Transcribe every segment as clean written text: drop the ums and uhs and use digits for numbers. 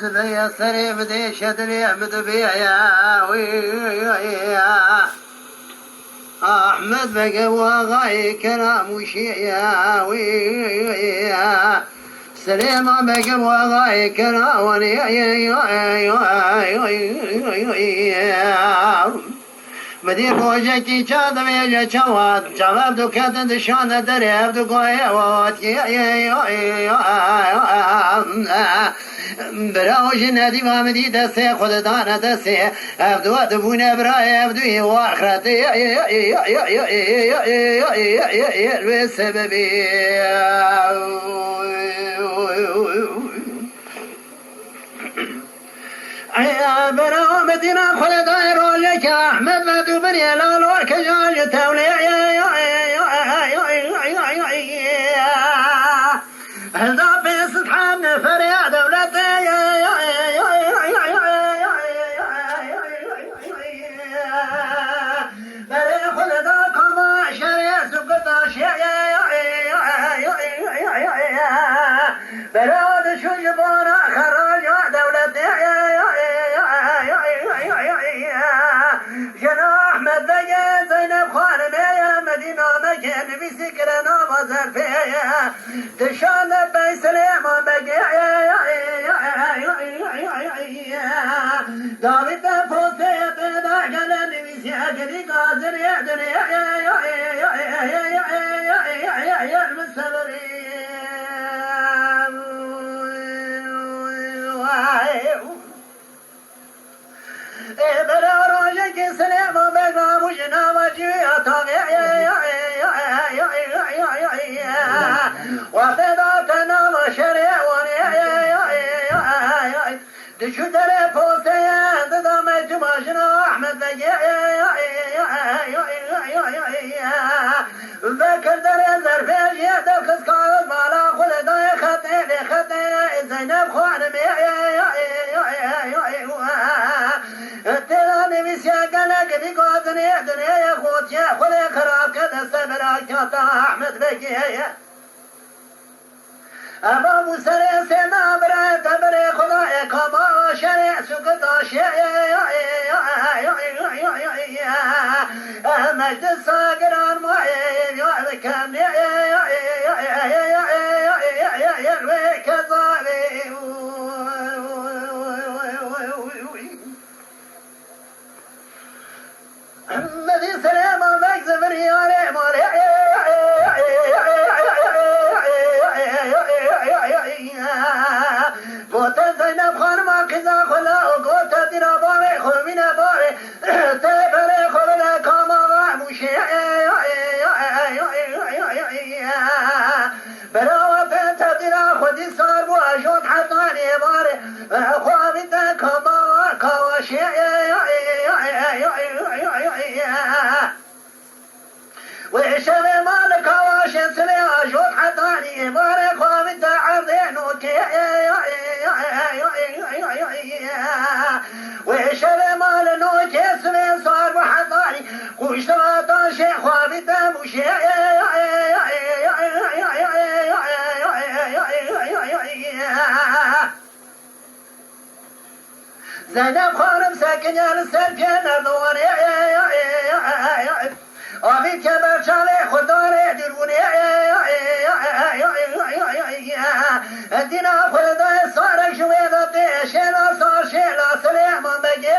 سليا سري بدي شدري مدبيا أحمد بقى وغاي كلام وشيا سليما بقى وغاي كلام مدي روجتي شاد بيجا شواد شباب دكات دشان دريب دقايوات براوش ندي وامدي دسي خود دانا دسي ابدو ادبون براي ابدوي واخرتي بسببي برا مدينة خل دايرو لك أحمد مدو بني لالو كجال تولي هذا بس تحمل فريا دولتي برا خل دا كما شريع سقطا برا دشو جبانا خراج دولتي جناح مدية زينب خانمي مدينة مكان بسكرنا وزر فيها تشان بي سليمان بقيع داوود فوتيت داخل بسياجري قادر يعدني المستمرين برا روجك سلام بقى مجنا وجيا طاغي وفداكنا وشريع دشو دري فوسيا ددامت ماشنا احمد بقى ذكر دري زرفيج يدك سكاز مالا خلدا خطي زينب خانمي تلاني بسيا قلق دي قادني دنيا خوتيا خلي خراب كده سبراك كاتا احمد بقيا ابا مسري سما برا تبري خدايا كما شريع سكتا مجد الصاقران معين يعذكم يرويك الظالم مدي سلام بك زفري علي مالي قلت زينب خانما كذا خلا وقلت دينا باري خلمينا باري تبري خلنا كما غاموشي براوة بنت دينا خدي صار واجود حطاني باري خوابتا كما كواشي وعشب مالك واشن سلي أجود حطاني باري خوابتا عرضين وكي وعشب مال نوكي سلي صار وحطاني قشتراتا شيخ خوابتا مشي زينب خانم ساكن يا السركن أرضواني أبي كبر شالي خداري ديروني الدينا خداري صار شوية شيلا صار شيلا سليمان بقي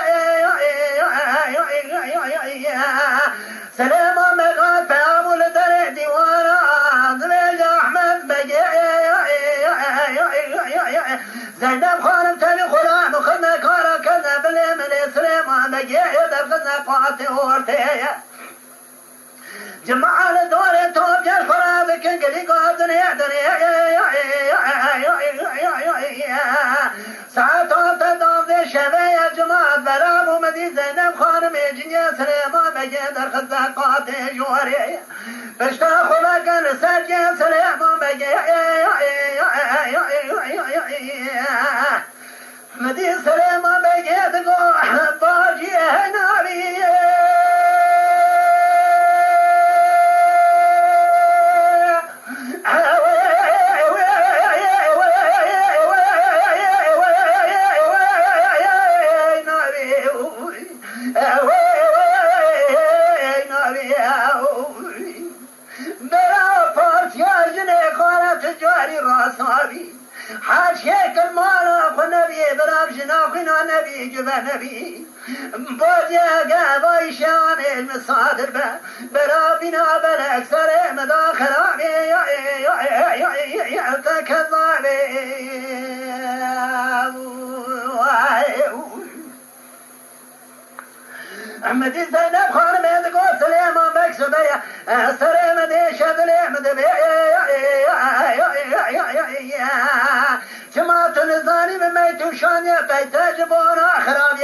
سليمان بقى فأبو لدري ديوانا زليج أحمد بقي زينب خانم تاني خلان وخدنا كارا كذا باليمن سليمان بقي دفقنا قاتي ورتي جمع الدور توب جل فرادك انقلي قادني ساعتها تدام ذي شبيه جماعة برام ومدي زينب خانم يجني سليمان بقيدر خزاقاتي جواري بشتا خلقا سجي سليمان بقي مدي سليمان بقيد باجي هنابي داری راسابی حاجيك المالا خو نبي برامجنا خنا نبي جبه نبي بوديا قابا شان المصادر برابنا بالاكثر مداخل كذابي احمد زينب خان من تقول سليمان مكسبية سليم دي شدليم دبي جماعة النزاني بميت شان يبيت جبونا خراب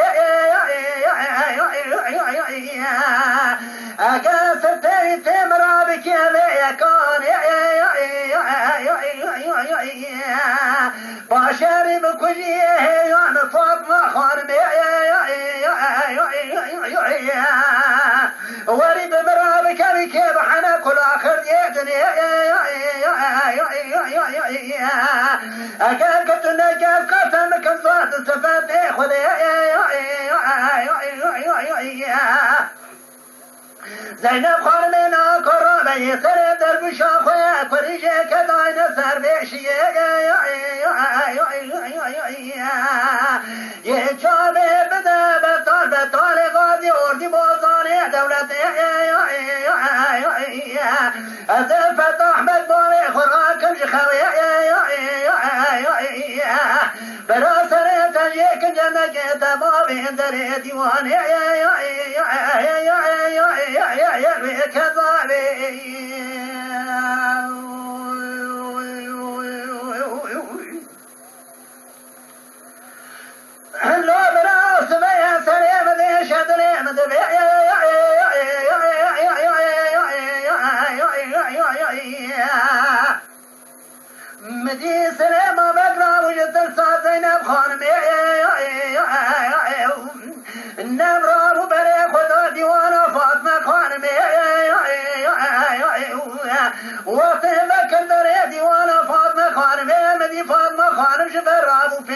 أكاسر تري تمرا بكيبي كان باشري بكجيه يعني فاطمة خان وري بمرابك بكيب حنا كل آخر يدني أكاد قد نجاب قسم كنزات استفاد خذ زينب خانمنا كرامة يسر دربش أخويا كريجة كداين سر بيشي يجابي بدا بطال غادي أردي بوزاني دولة أزفت أحمد بوري خراكم جخوي براسر تجيك جنك تبابي دري ديواني لو براس بيا سليم ذي شدليم مدي سليم بقرا وجدت الصاد زينب خانم النمرة وبري خذ ديوانا فاطمة خانم وطيبك الدري ديوانا فاطمة خانم مدي فاطمة خانم شبرابو في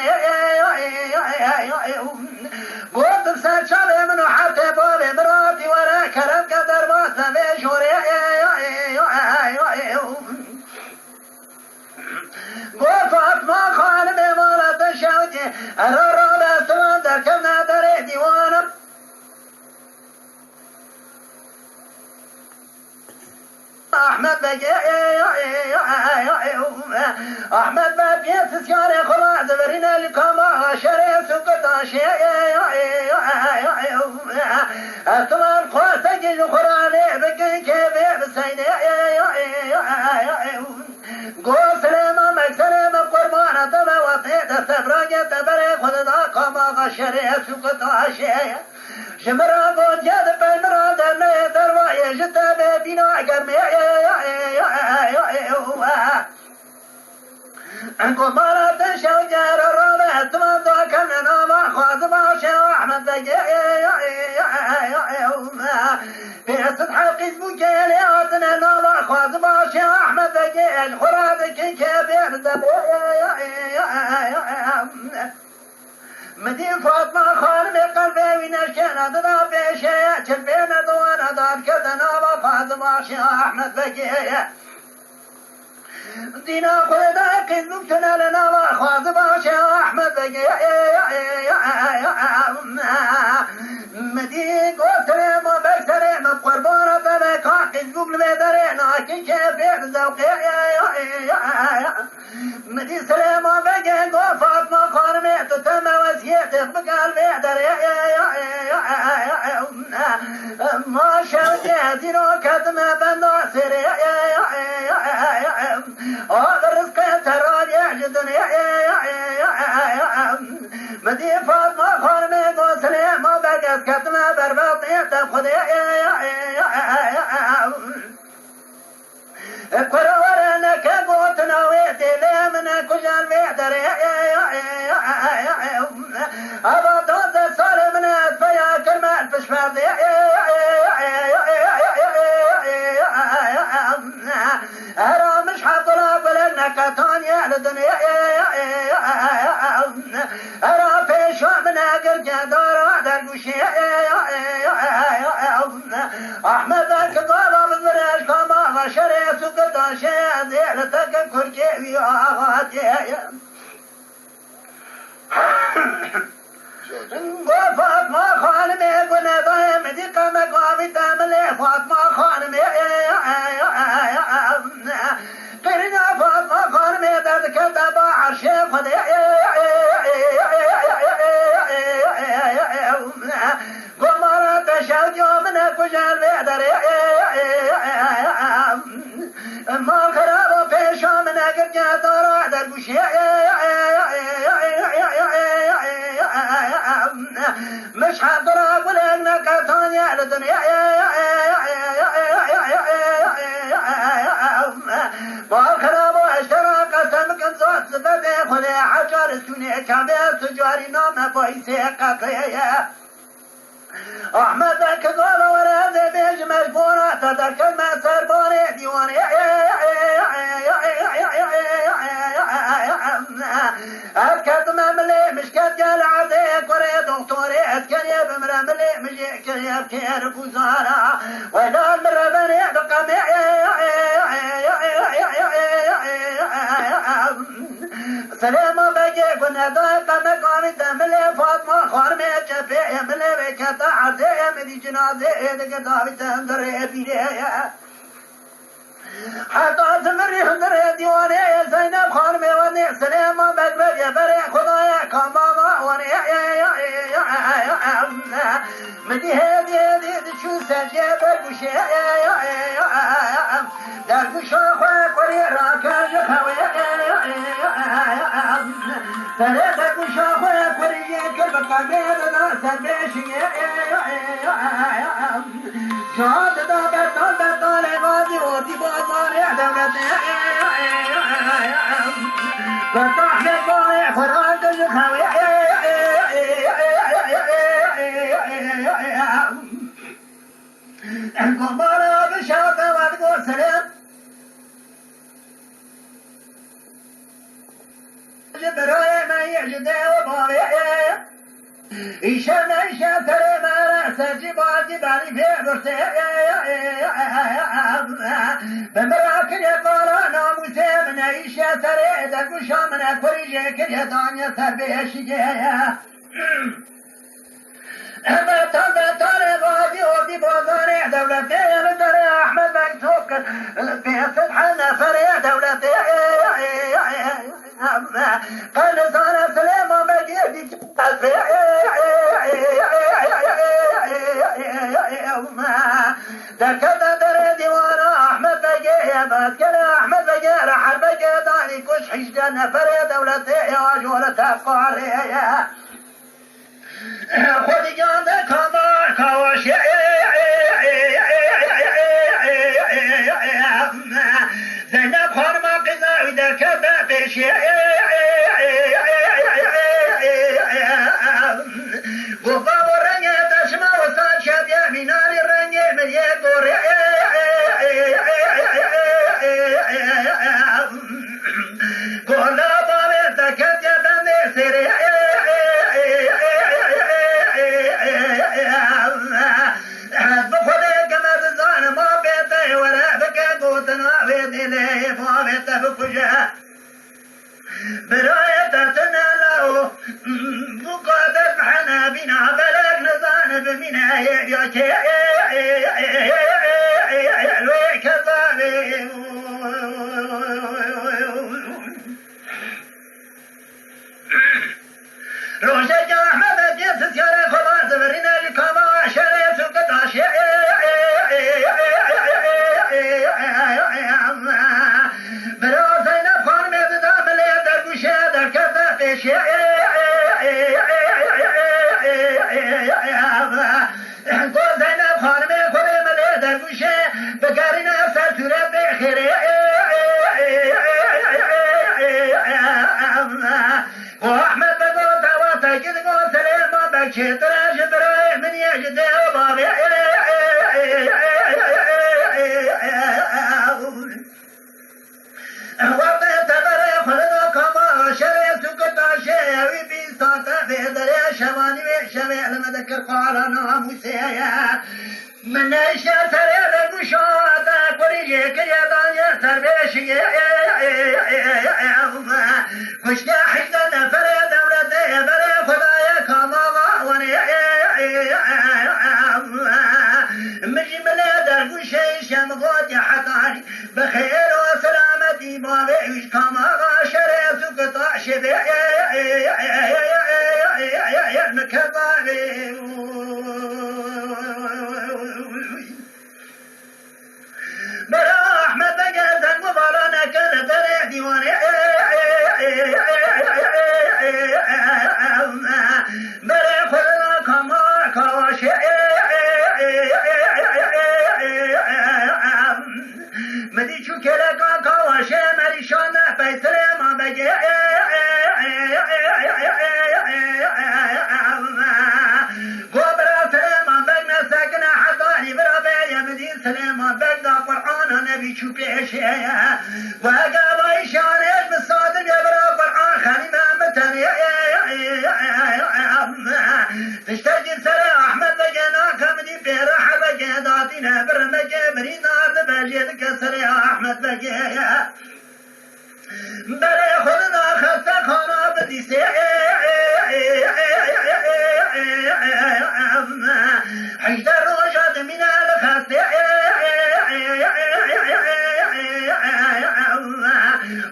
قلت بسات شابي منو حتى بابي مراتي ورا كرم قدر ما سبي شوري قلت فاطمة خانم مالت الشوتي الرابع سلام دركبنا دري ديوانا أحمد بقى أحمد بقى تسياري خلاص برينا لكما شري سكت أشياء أطلال قواسك القرآن بقى كيف بسيدي قول سليمان مكسلم قربان تبا وطيت استبراجة تبري خذ ذاك ما شري سكت أشياء جمرا بود جد بمرا دم دروای جت بینا گرمی انکو مارا تشو جر رابع تمام دو کم نام خواز باش احمد بگی بیست حقیق بوکی لیاتنا نام خواز باش احمد بگی الخراد کی کبیر دم مدي فاطمة خانم قلبي ونشكنا دنا بيشي كلبينا دوانا دار كدنا وفاطمة شي أحمد بقية دينا قلنا كذبتنا لنا وخاطبة شي أحمد بقية مدي قلت لهم بكسرهم بقربانة بكا كذبك المدرينا كي كيف زوقي مدي سليمان بقى قول فاطمة خانم تتم وسيتك بقلبي دري ما شوتي زيرو كتم بناصر رزق تراد يعجزني مدي فاطمة خانم قول سليمان بقى كتم برباطي تأخذ كرورنا كبوتنا ويتي من كجال بيدر أبا دوز الصار من أسفيا كلمة الفشفاض أرى مش حاطلا بلنك تانيا لدنيا أرى في شو من أقرجة دارا درقشي أحمد الكطابة بالبريش كما غشري سكتا داشته زیلتک کرکوی آغاتی فاطمه خانمه گنه دایم دیگه مقامی تمله فاطمه خانمه قرنا فاطمه خانمه درد کتب عرش خدا گمارا تشاو جامنه کجال بیدره ما خراب پیشامنه گرگه دارا در گوشه مش حضر أقول لك تاني على الدنيا وآخر واشترى قسم كنزات زبده خذي حجر السنة كامل سجاري نام بايسي قطية أحمد كذول ورد بيج مجبورة تذكر ما سرباني ديواني أذكرت مملي مش كتجال عدي كوري دكتوري أذكري بمرملي مجي كري بكير كوزارا ولا المرمني بقمي سلام بجي كنا ضايقة مقامي تملي فاطمة خارمي جفي يملي بكتا عزي يمدي جنازي إذا كتابي تندري بيلي حتى تمري هندري ديواني زينب خارمي وني سلام بجبج يبري خدايا كماما وني مدي هدي شو سجي بجوشي دربوش خواه قري راكاج خوي ثلاثة كشافة كورية كل قبيل ناس بيشي شاد دا بطل طالباتي وتي بازار دولتي فتح للبايع فراق الخوي القمارة بشاطة وتقول سلام براي ما يجد وبابي إيشان إيشان ترى ما رأس جبال جبالي في برسي بمراكل يقال ناموسي من إيشان ترى دقوشا من أكوريجي كل دانيا تربيش جايا بطل بادي ودي بازاري دولتي بدري أحمد مكتوك في سبحان فري دولتي قال صار سلام بجيبي دكتة دري ديوانا أحمد بجيه بذكر أحمد بجيه رحل بجيه داني كش حجدنا فري دولتي يا جولة قارية خودی جان کامار کاوش زینب خانم قضاوی در کبه پیشی گفت و رنگ دشمه و سال شد یمیناری رنگ ملیه گوری گولا باوی دکت یدن سری بخوده قمر زان ما بيته ولا بك قوتنا بيدي فابته بكجه برايته تنالو بقادر حنا بنا بلغ نزان بمنا يجي كذابي روشة جاحمد جيس سيارة خلاص برنا لكما شريت قداش برا زينب خان مبدا ملي درگوشه در كذا فيش قول زينب خان مكوري ملي درگوشه بقارنا ساتورة بخير وأحمد بقول تواتا كده قول سليم بكشي تراش براي من يجد وبابي وقت تبري خلنا كما شري سكتا شيء بيستاتا في دريا شواني وشوي لما ذكر قال ناموسيا من الشتر لقشاتا قريجي كريدان يسر بيشي وش يا حجدنا فري دولتي فري خدايا كماما وني مجي ملادر وشي شمغوتي حطاني بخير وسلامتي بابي كماما شريت قطع شبي مكبابي برا أحمد جازن مبارانا كان تريح ديواني برا خلنا كما كواشي مدي شو كلا كواشي مريشان بيتر ما بجي سلام بقدا قرآن نبي شو بيشيا وقال إشارة بالصادق يبرا قرآن خلينا متن تشتجي سرى أحمد بجنا كمدي بيرح بجداتنا برمجة برينا بجدك سرى أحمد بجيا بري خلنا خسته خانا بديسي حجدر روشاد من الخسته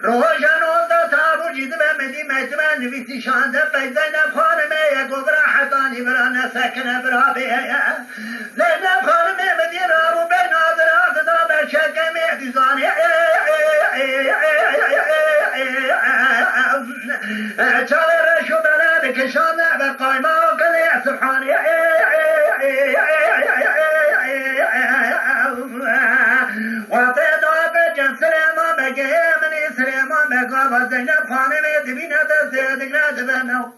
روشان وضع تابو جد بمدي مجمع نبيتي شانده بيزينب خانمي يقبر حطاني برانا سكن برابيا زينب خانمي مدي رابو بين آدرات دابر شكمي ديزاني چاله شو بلد کشان به قایما کنه سبحانی و تعداد جن سلیمان بگه منی سلیمان بگه و زینب خانه می دبینه دسته دگنه دبنو